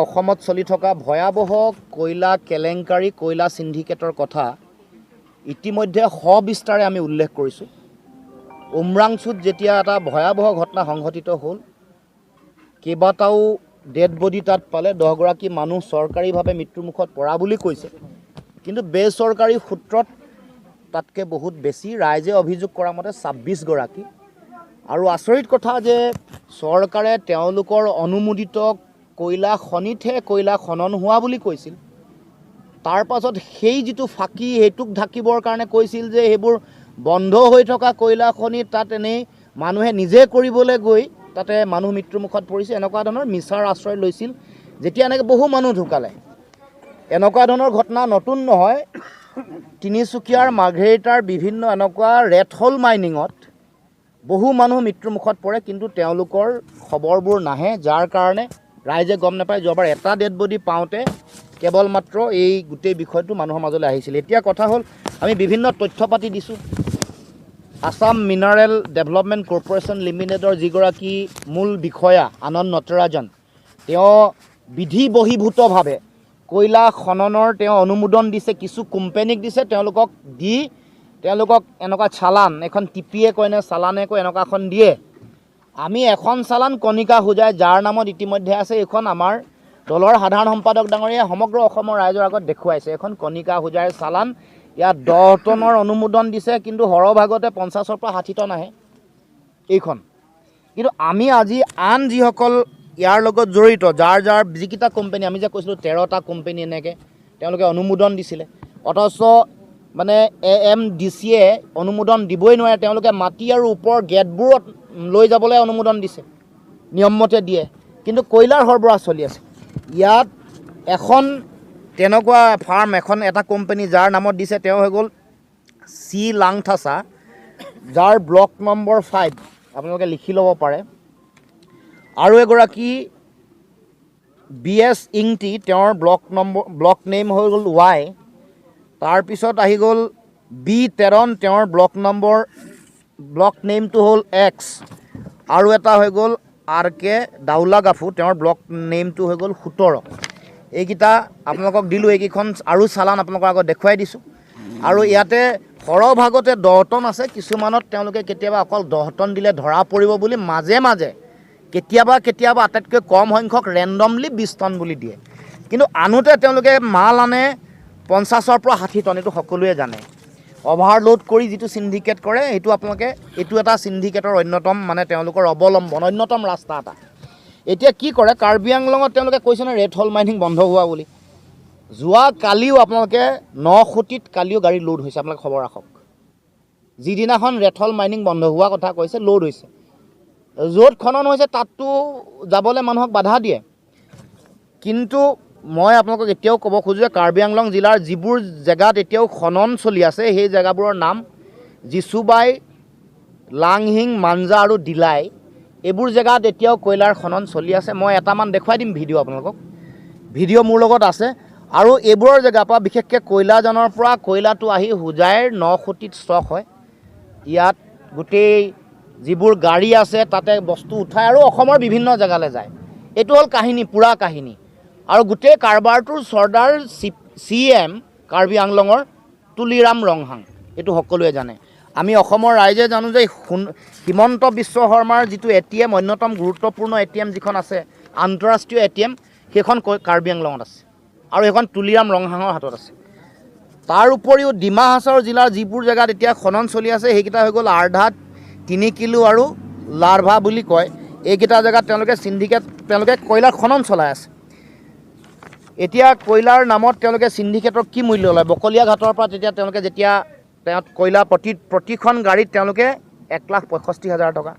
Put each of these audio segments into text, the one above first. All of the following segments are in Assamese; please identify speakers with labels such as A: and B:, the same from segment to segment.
A: অসমত চলি থকা ভয়াবহ কয়লা কেলেংকাৰী কয়লা সিন্ডিকেটৰ কথা ইতিমধ্যে সবিস্তাৰে আমি উল্লেখ কৰিছোঁ। উমৰাংচুত যেতিয়া এটা ভয়াবহ ঘটনা সংঘটিত হ'ল, কেইবাটাও ডেড বডি তাত পালে, 10 গৰাকী মানুহ চৰকাৰীভাৱে মৃত্যুমুখত পৰা বুলি কৈছে, কিন্তু বেচৰকাৰী সূত্ৰত তাতকৈ বহুত বেছি। ৰাইজে অভিযোগ কৰা মতে 26 গৰাকী। আৰু আচৰিত কথা যে চৰকাৰে তেওঁলোকৰ অনুমোদিত কয়লা খনিতহে কয়লা খনন হোৱা বুলি কৈছিল। তাৰ পাছত সেই যিটো ফাঁকি সেইটোক ঢাকিবৰ কাৰণে কৈছিল যে সেইবোৰ বন্ধ হৈ থকা কয়লা খনি তাত এনেই মানুহে নিজে কৰিবলৈ গৈ তাতে মানুহ মৃত্যুমুখত পৰিছে, এনেকুৱা ধৰণৰ মিছাৰ আশ্ৰয় লৈছিল। যেতিয়া এনেকৈ বহু মানুহ ঢুকালে, এনেকুৱা ধৰণৰ ঘটনা নতুন নহয়। তিনিচুকীয়াৰ মাৰ্ঘেৰিটাৰ বিভিন্ন এনেকুৱা ৰেড হল মাইনিঙত বহু মানুহ মৃত্যুমুখত পৰে, কিন্তু তেওঁলোকৰ খবৰবোৰ নাহে, যাৰ কাৰণে ৰাইজে গম নাপায়। যোৱাবাৰ এটা ডেড বডি পাওঁতে কেৱল মাত্ৰ এই গোটেই বিষয়টো মানুহৰ মাজলৈ আহিছিল। এতিয়া কথা হ'ল, আমি বিভিন্ন তথ্য পাতি দিছোঁ। আসাম মিনাৰেল ডেভেলপমেণ্ট কৰ্পৰেশ্যন লিমিটেডৰ যিগৰাকী মূল বিষয়া আনন্দ নটৰাজন, তেওঁ বিধি বহিৰ্ভূতভাৱে কয়লা খননৰ তেওঁ অনুমোদন দিছে, কিছু কোম্পানীক দিছে। তেওঁলোকক এনেকুৱা চালান, এখন টিপিয়ে কয় নে চালানে কয়, এনেকুৱা এখন দিয়ে। আমি এখন চালান কণিকা হোজাই, যাৰ নামত ইতিমধ্যে আছে, এইখন আমাৰ দলৰ সাধাৰণ সম্পাদক ডাঙৰীয়া সমগ্ৰ অসমৰ ৰাইজৰ আগত দেখুৱাইছে। এখন কণিকা হোজাইৰ চালান, ইয়াত 10 টনৰ অনুমোদন দিছে, কিন্তু সৰহভাগতে 50ৰ পৰা 60 টন আহে এইখন। কিন্তু আমি আজি আন যিসকল ইয়াৰ লগত জড়িত, যাৰ যিকেইটা কোম্পানী, আমি যে কৈছিলোঁ 13টা কোম্পানী এনেকৈ তেওঁলোকে অনুমোদন দিছিলে, অথচ মানে AMDCয়ে অনুমোদন দিবই নোৱাৰে। তেওঁলোকে মাটি আৰু ওপৰৰ গেটবোৰত লৈ যাবলৈ অনুমোদন দিছে, নিয়মমতে দিয়ে, কিন্তু কয়লাৰ সৰবৰাহ চলি আছে। ইয়াত এখন তেনেকুৱা ফাৰ্ম, এটা কোম্পানী যাৰ নামত দিছে, তেওঁ হৈ গ'ল চি লাংথাছা, যাৰ ব্লক নম্বৰ 5, আপোনালোকে লিখি ল'ব পাৰে। আৰু এগৰাকী BS ইংটি, তেওঁৰ ব্লক নেম হৈ গ'ল Y। তাৰপিছত আহি গ'ল B13, তেওঁৰ ব্লক নেমটো হ'ল X। আৰু এটা হৈ গ'ল RK দাউলাগাফু, তেওঁৰ ব্লক নেমটো হৈ গ'ল 17। এইকেইটা আপোনালোকক দিলোঁ, এইকেইখন আৰু চালান আপোনালোকৰ আগত দেখুৱাই দিছোঁ। আৰু ইয়াতে সৰহভাগতে 10 টন আছে, কিছুমানত তেওঁলোকে কেতিয়াবা অকল 10 টন দিলে ধৰা পৰিব বুলি মাজে মাজে কেতিয়াবা আটাইতকৈ কম সংখ্যক ৰেণ্ডমলি 20 টন বুলি দিয়ে, কিন্তু আনোতে তেওঁলোকে মাল আনে 50ৰ পৰা 60 টন। এইটো সকলোৱে জানে। অভাৰলোড কৰি যিটো সিন্ডিকেট কৰে, এইটো এটা সিন্ডিকেটৰ অন্যতম, মানে তেওঁলোকৰ অৱলম্বন, অন্যতম ৰাস্তা এটা। এতিয়া কি কৰে, কাৰ্বি আংলঙত তেওঁলোকে কৈছে ন ৰেড হল মাইনিং বন্ধ হোৱা বুলি। যোৱা কালিও আপোনালোকে 9 কোটিত কালিও গাড়ী লোড হৈছে, আপোনালোকে খবৰ ৰাখক। যিদিনাখন ৰেড হল মাইনিং বন্ধ হোৱা কথা কৈছে, লোড হৈছে। য'ত খনন হৈছে তাততো যাবলৈ মানুহক বাধা দিয়ে। কিন্তু মই আপোনালোকক এতিয়াও ক'ব খোজোঁ যে কাৰ্বি আংলং জিলাৰ যিবোৰ জেগাত এতিয়াও খনন চলি আছে, সেই জেগাবোৰৰ নাম জিচুবাই, লাংহিং, মাঞ্জা আৰু ডিলাই। এইবোৰ জেগাত এতিয়াও কয়লাৰ খনন চলি আছে। মই এটামান দেখুৱাই দিম ভিডিঅ' আপোনালোকক, ভিডিঅ' মোৰ লগত আছে। আৰু এইবোৰৰ জেগাৰ পৰা, বিশেষকৈ কয়লাজানৰ পৰা কয়লাটো আহি হোজাইৰ 9 কোটিত ষ্টক হয়। ইয়াত গোটেই যিবোৰ গাড়ী আছে তাতে বস্তু উঠাই আৰু অসমৰ বিভিন্ন জেগালৈ যায়। এইটো হ'ল কাহিনী, পূৰা কাহিনী। আৰু গোটেই কাৰবাৰটোৰ চৰ্দাৰ CM কাৰ্বি আংলঙৰ তুলিৰাম ৰংহাং, এইটো সকলোৱে জানে। আমি অসমৰ ৰাইজে জানো যে হিমন্ত বিশ্ব শৰ্মাৰ যিটো ATM, অন্যতম গুৰুত্বপূৰ্ণ ATM যিখন আছে, আন্তঃৰাষ্ট্ৰীয় ATM, সেইখন কাৰ্বি আংলঙত আছে, আৰু সেইখন তুলিৰাম ৰংহাঙৰ হাতত আছে। তাৰ উপৰিও ডিমা হাছাও জিলাৰ যিবোৰ জেগাত এতিয়া খনন চলি আছে, সেইকেইটা হৈ গ'ল আৰ্ধাত, 3 কিলো আৰু লাৰভা বুলি কয়। এইকেইটা জেগাত তেওঁলোকে কয়লাৰ খনন চলাই আছে। এতিয়া কয়লাৰ নামত তেওঁলোকে সিন্ডিকেটৰ কি মূল্য লয়, বকলীয়া ঘাটৰ পৰা যেতিয়া কয়লা প্ৰতিখন গাড়ীত তেওঁলোকে 1,65,000 টকা।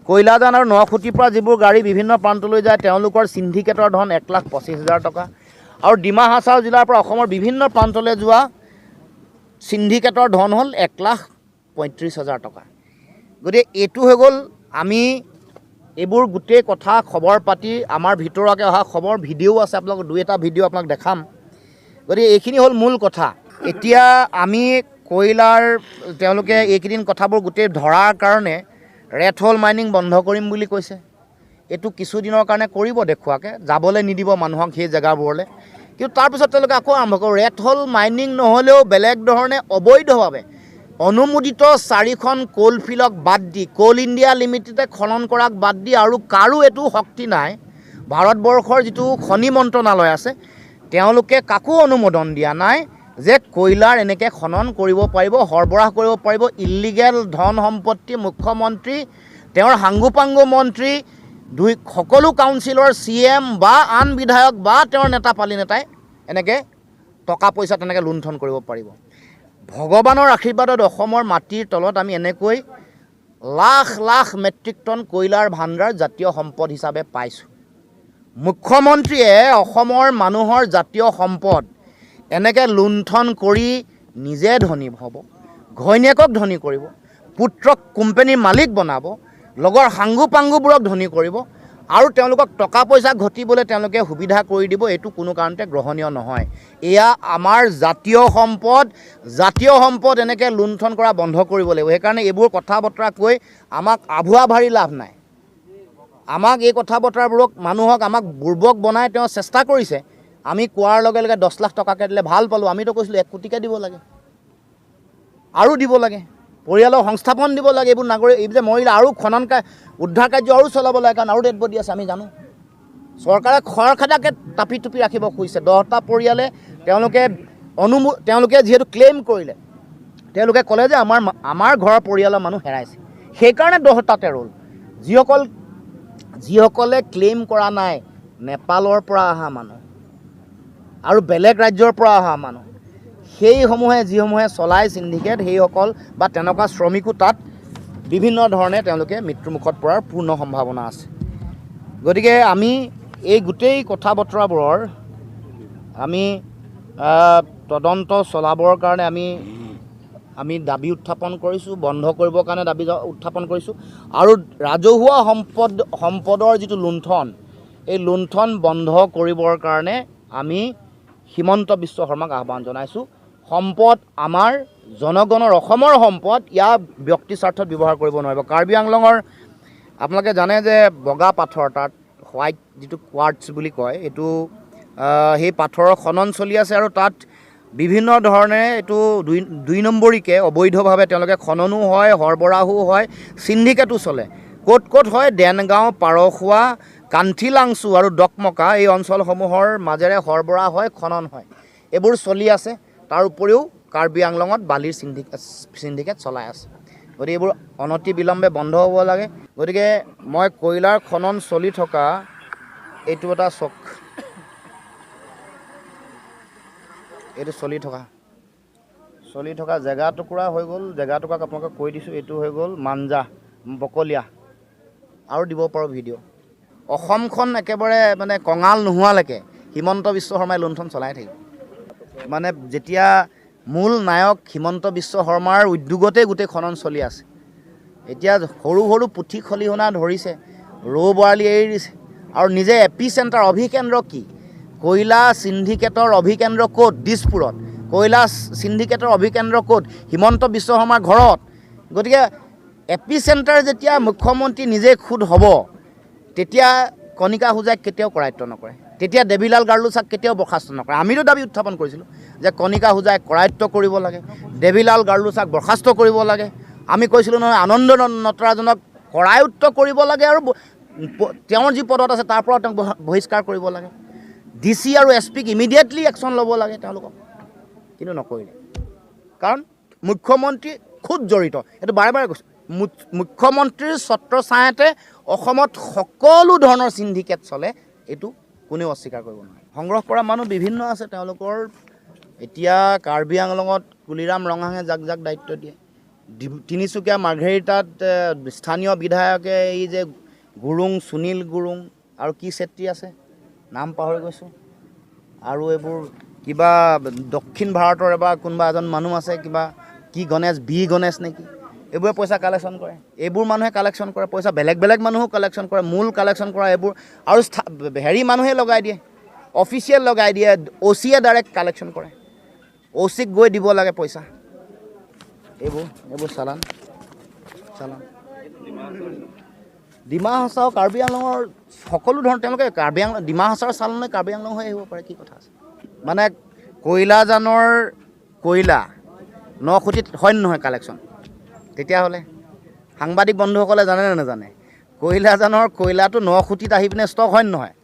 A: কয়লাজান আৰু 9 কোটিৰ পৰা যিবোৰ গাড়ী বিভিন্ন প্ৰান্তলৈ যায়, তেওঁলোকৰ সিন্ডিকেটৰ ধন 1,25,000 টকা। আৰু ডিমা হাছাও জিলাৰ পৰা অসমৰ বিভিন্ন প্ৰান্তলৈ যোৱা সিন্ডিকেটৰ ধন হ'ল 1,35,000 টকা। গতিকে এইটো হৈ গ'ল, আমি এইবোৰ গোটেই কথা খবৰ পাতি, আমাৰ ভিতৰুৱাকৈ অহা খবৰ, ভিডিঅ'ও আছে, আপোনালোকক 2-এটা ভিডিঅ' আপোনাক দেখাম। গতিকে এইখিনি হ'ল মূল কথা। এতিয়া আমি কয়লাৰ, তেওঁলোকে এইকেইদিন কথাবোৰ গোটেই ধৰাৰ কাৰণে ৰেড হল মাইনিং বন্ধ কৰিম বুলি কৈছে। এইটো কিছুদিনৰ কাৰণে কৰিব দেখুৱাকৈ, যাবলৈ নিদিব মানুহক সেই জেগাবোৰলৈ। কিন্তু তাৰপিছত তেওঁলোকে আকৌ আৰম্ভ কৰিব, ৰেড হ'ল মাইনিং নহ'লেও বেলেগ ধৰণে অবৈধভাৱে অনুমোদিত 4খন কোলফিল্ডক বাদ দি, কোল ইণ্ডিয়া লিমিটেডে খনন কৰাক বাদ দি আৰু কাৰো এইটো শক্তি নাই। ভাৰতবৰ্ষৰ যিটো খনি মন্ত্ৰণালয় আছে তেওঁলোকে কাকো অনুমোদন দিয়া নাই যে কয়লাৰ এনেকৈ খনন কৰিব পাৰিব, সৰবৰাহ কৰিব পাৰিব। ইলিগেল ধন সম্পত্তি মুখ্যমন্ত্ৰী, তেওঁৰ সাংগুপাংগু মন্ত্ৰী, সকলো কাউন্সিলৰ CM বা আন বিধায়ক বা তেওঁৰ নেতা পালি নেতাই এনেকৈ টকা পইচা তেনেকৈ লুণ্ঠন কৰিব পাৰিব। ভগৱানৰ আশীৰ্বাদত অসমৰ মাটিৰ তলত আমি এনেকৈ লাখ লাখ মেট্ৰিক টন কয়লাৰ ভাণ্ডাৰ জাতীয় সম্পদ হিচাপে পাইছোঁ। মুখ্যমন্ত্ৰীয়ে অসমৰ মানুহৰ জাতীয় সম্পদ এনেকৈ লুণ্ঠন কৰি নিজে ধনী হ'ব, ঘৈণীয়েকক ধনী কৰিব, পুত্ৰক কোম্পানীৰ মালিক বনাব, লগৰ সাংগুপাংগুবোৰক ধনী কৰিব আৰু তেওঁলোকক টকা পইচা ঘটিবলৈ তেওঁলোকে সুবিধা কৰি দিব। এইটো কোনো কাৰণতে গ্ৰহণীয় নহয়। এয়া আমাৰ জাতীয় সম্পদ এনেকৈ লুণ্ঠন কৰা বন্ধ কৰিব লাগিব। সেইকাৰণে এইবোৰ কথা বতৰা কৈ আমাক আভুৱা ভাৰি লাভ নাই। আমাক এই কথা বতৰাবোৰক মানুহক আমাক বুৰ্বক বনাই তেওঁ চেষ্টা কৰিছে। আমি কোৱাৰ লগে লগে 10 লাখ টকাকৈ দিলে ভাল পালোঁ। আমিতো কৈছিলোঁ 1 কোটিকৈ দিব লাগে আৰু দিব লাগে, পৰিয়ালৰ সংস্থাপন দিব লাগে। এইবোৰ নাগৰিক এই যে মৰিলে আৰু খনন উদ্ধাৰ কাৰ্য আৰু চলাব লাগে, কাৰণ আৰু ডেড বডি আছে আমি জানো। চৰকাৰে খৰখেদাকৈ টাপি টুপি ৰাখিব খুজিছে। 10টা পৰিয়ালে তেওঁলোকে যিহেতু ক্লেইম কৰিলে, তেওঁলোকে ক'লে যে আমাৰ ঘৰৰ পৰিয়ালৰ মানুহ হেৰাইছে, সেইকাৰণে 10টাতে ৰ'ল। যিসকলে ক্লেইম কৰা নাই, নেপালৰ পৰা অহা মানুহ আৰু বেলেগ ৰাজ্যৰ পৰা অহা মানুহ, যিসমূহে চলাই চিণ্ডিকেট, সেইসকল বা তেনেকুৱা শ্ৰমিকো তাত বিভিন্ন ধৰণে তেওঁলোকে মৃত্যুমুখত পৰাৰ পূৰ্ণ সম্ভাৱনা আছে। গতিকে আমি এই গোটেই কথা বতৰাবোৰৰ আমি তদন্ত চলাবৰ কাৰণে আমি দাবী উত্থাপন কৰিছোঁ, বন্ধ কৰিবৰ কাৰণে দাবী উত্থাপন কৰিছোঁ। আৰু ৰাজহুৱা সম্পদৰ যিটো লুণ্ঠন, এই লুণ্ঠন বন্ধ কৰিবৰ কাৰণে আমি হিমন্ত বিশ্ব শৰ্মাক আহ্বান জনাইছোঁ। সম্পদ আমাৰ জনগণৰ, অসমৰ সম্পদ, ইয়াৰ ব্যক্তি স্বাৰ্থত ব্যৱহাৰ কৰিব নোৱাৰিব। কাৰ্বি আংলঙৰ আপোনালোকে জানে যে বগা পাথৰ, তাত হোৱাইট যিটো কোৱাৰ্টছ বুলি কয়, এইটো সেই পাথৰৰ খনন চলি আছে আৰু তাত বিভিন্ন ধৰণে এইটো দুই নম্বৰীকৈ অবৈধভাৱে তেওঁলোকে খননো হয়, সৰবৰাহো হয়, চিণ্ডিকেটো চলে। ক'ত হয়? দেনগাঁও, পাৰখোৱা, কান্থিলাংচু আৰু ডকমকা, এই অঞ্চলসমূহৰ মাজেৰে সৰবৰাহ হয়, খনন হয়। এইবোৰ চলি আছে। তাৰ উপৰিও কাৰ্বি আংলঙত বালিৰ চিণ্ডিকেট চলাই আছে। গতিকে এইবোৰ অনতি বিলম্বে বন্ধ হ'ব লাগে। গতিকে মই কয়লাৰ খনন চলি থকা এইটো এটা এইটো চলি থকা জেগা টুকুৰা হৈ গ'ল। জেগা টুকুৰাক আপোনালোকক কৈ দিছোঁ, এইটো হৈ গ'ল মাঞ্জা, বকলীয়া, আৰু দিব পাৰোঁ ভিডিঅ'। অসমখন একেবাৰে মানে কঙাল নোহোৱালৈকে হিমন্ত বিশ্ব শৰ্মাই লুণ্ঠন চলাই থাকিব। মানে যেতিয়া মূল নায়ক হিমন্ত বিশ্ব শৰ্মাৰ উদ্যোগতেই গোটেই খনন চলি আছে। এতিয়া সৰু সৰু পুথি খলিহনা ধৰিছে, ৰৌ বৰালি এৰি দিছে আৰু নিজে এপিচেণ্টাৰ অভিকেন্দ্ৰ কি? কয়লা চিণ্ডিকেটৰ অভিকেন্দ্ৰ ক'ত? দিছপুৰত। কয়লা চিণ্ডিকেটৰ অভিকেন্দ্ৰ ক'ত? হিমন্ত বিশ্ব শৰ্মাৰ ঘৰত। গতিকে এপিচেণ্টাৰ যেতিয়া মুখ্যমন্ত্ৰী নিজে খোদ হ'ব, তেতিয়া কণিকা হুজাইক কেতিয়াও কৰায়ত্ব নকৰে, তেতিয়া দেৱীলাল গাৰ্লুচাক কেতিয়াও বৰ্খাস্ত নকৰে। আমিতো দাবী উত্থাপন কৰিছিলোঁ যে কণিকা হুজাইক কৰায়ত্ব কৰিব লাগে, দেৱীলাল গাৰ্লুচাক বৰ্খাস্ত কৰিব লাগে। আমি কৈছিলোঁ নহয়, আনন্দ নটৰাজনক কৰায়ত্ব কৰিব লাগে আৰু তেওঁৰ যি পদত আছে তাৰ পৰা তেওঁক বহিষ্কাৰ কৰিব লাগে। DC আৰু SPক ইমিডিয়েটলি একশ্যন ল'ব লাগে তেওঁলোকক, কিন্তু নকৰিলে। কাৰণ মুখ্যমন্ত্ৰী খুব জড়িত, এইটো বাৰে বাৰে কৈছোঁ। মুখ্যমন্ত্ৰীৰ ছত্ৰছায়াতে অসমত সকলো ধৰণৰ চিণ্ডিকেট চলে, এইটো কোনেও অস্বীকাৰ কৰিব নোৱাৰে। সংগ্ৰহ কৰা মানুহ বিভিন্ন আছে তেওঁলোকৰ। এতিয়া কাৰ্বি আংলঙত কুলিৰাম ৰঙাঙে যাক দায়িত্ব দিয়ে, তিনিচুকীয়া মাৰ্ঘেৰিটাত স্থানীয় বিধায়কে এই যে গুৰুং, সুনীল গুৰুং আৰু কি চেত্ৰী আছে, নাম পাহৰি গৈছোঁ, আৰু এইবোৰ কিবা দক্ষিণ ভাৰতৰ এবাৰ কোনোবা এজন মানুহ আছে, কিবা কি গণেশ, গণেশ নেকি, এইবোৰে পইচা কালেকশ্যন কৰে। এইবোৰ মানুহে কালেকশ্যন কৰে পইচা, বেলেগ মানুহো কালেকশ্যন কৰে। মূল কালেকশ্যন কৰা এইবোৰ আৰু মানুহে লগাই দিয়ে, অফিচিয়েল লগাই দিয়ে, OCয়ে ডাইৰেক্ট কালেকশ্যন কৰে। OCক গৈ দিব লাগে পইচা। এইবোৰ চালান ডিমা হাছাও কাৰ্বি আংলঙৰ সকলো ধৰণৰ তেওঁলোকে ডিমা হাছাওৰ চালানে কাৰ্বি আংলং হৈ আহিব পাৰে, কি কথা আছে? মানে কয়লাজানৰ কয়লা 9 কোটিত হয় নহয় কালেকশ্যন? তেতিয়াহ'লে সাংবাদিক বন্ধুসকলে জানে নে নাজানে? কয়লাজানৰ কয়লাটো 9 কোটিত আহি পিনে ষ্টক হয় নহয়?